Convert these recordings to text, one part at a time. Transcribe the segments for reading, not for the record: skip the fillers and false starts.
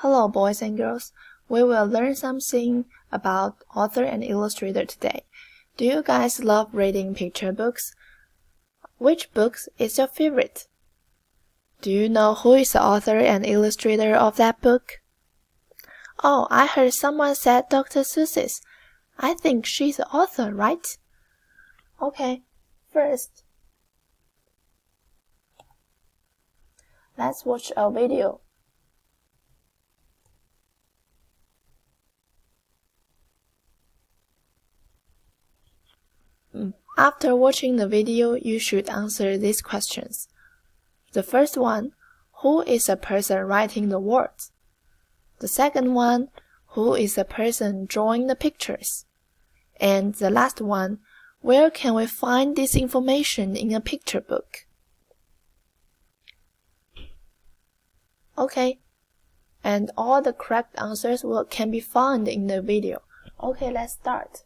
Hello, boys and girls. We will learn something about author and illustrator today. Do you guys love reading picture books? Which books is your favorite? Do you know who is the author and illustrator of that book? Oh, I heard someone said Dr. Seuss's. I think she's the author, right? Okay, first, let's watch a video. After watching the video, you should answer these questions. The first one, who is the person writing the words? The second one, who is the person drawing the pictures? And the last one, where can we find this information in a picture book? Okay, and all the correct answers can be found in the video. Okay, let's start.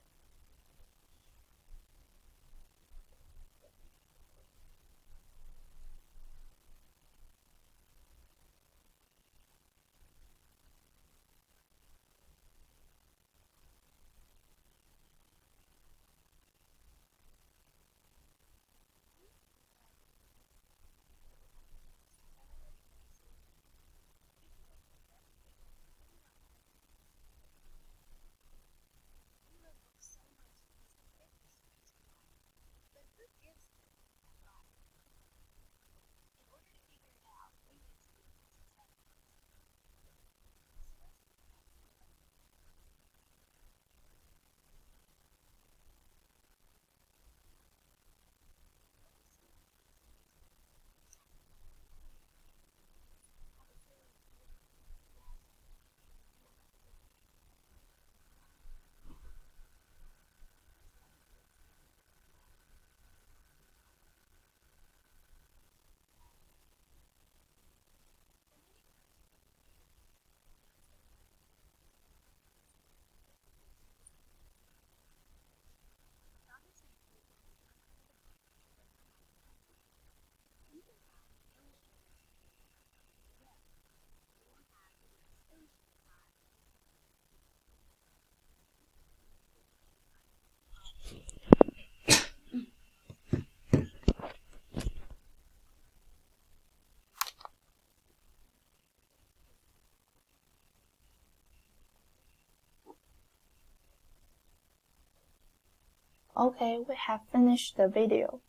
Okay, we have finished the video.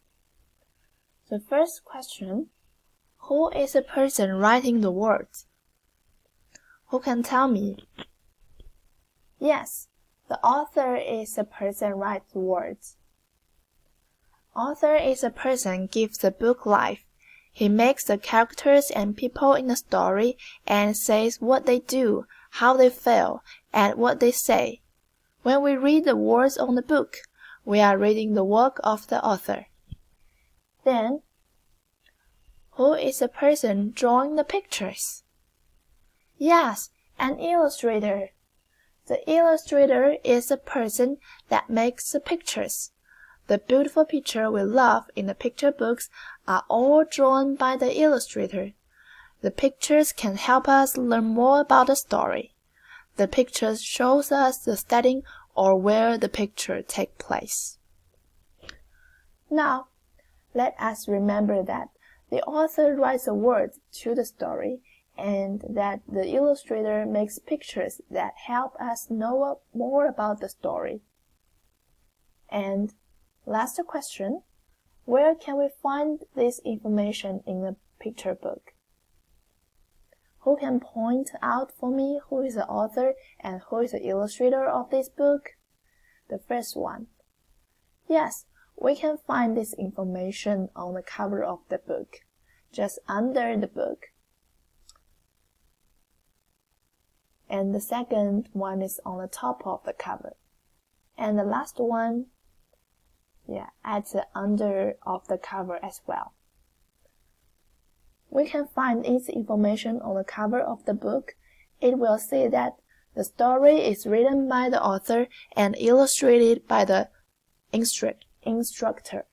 The first question, who is the person writing the words? Who can tell me? Yes, the author is the person writes the words. Author is a person gives the book life. He makes the characters and people in the story and says what they do, how they feel, and what they say. When we read the words on the book, we are reading the work of the author. Then, who is the person drawing the pictures? Yes, an illustrator. The illustrator is the person that makes the pictures. The beautiful picture we love in the picture books are all drawn by the illustrator. The pictures can help us learn more about the story. The pictures shows us the setting or where the picture takes place. Now, let us remember that the author writes the words to the story and that the illustrator makes pictures that help us know more about the story. And last question, where can we find this information in the picture book? Who can point out for me who is the author and who is the illustrator of this book? The first one. Yes, we can find this information on the cover of the book, just under the book. And the second one is on the top of the cover. And the last one, at the under of the cover as well. We can find this information on the cover of the book. It will say that the story is written by the author and illustrated by the illustrator.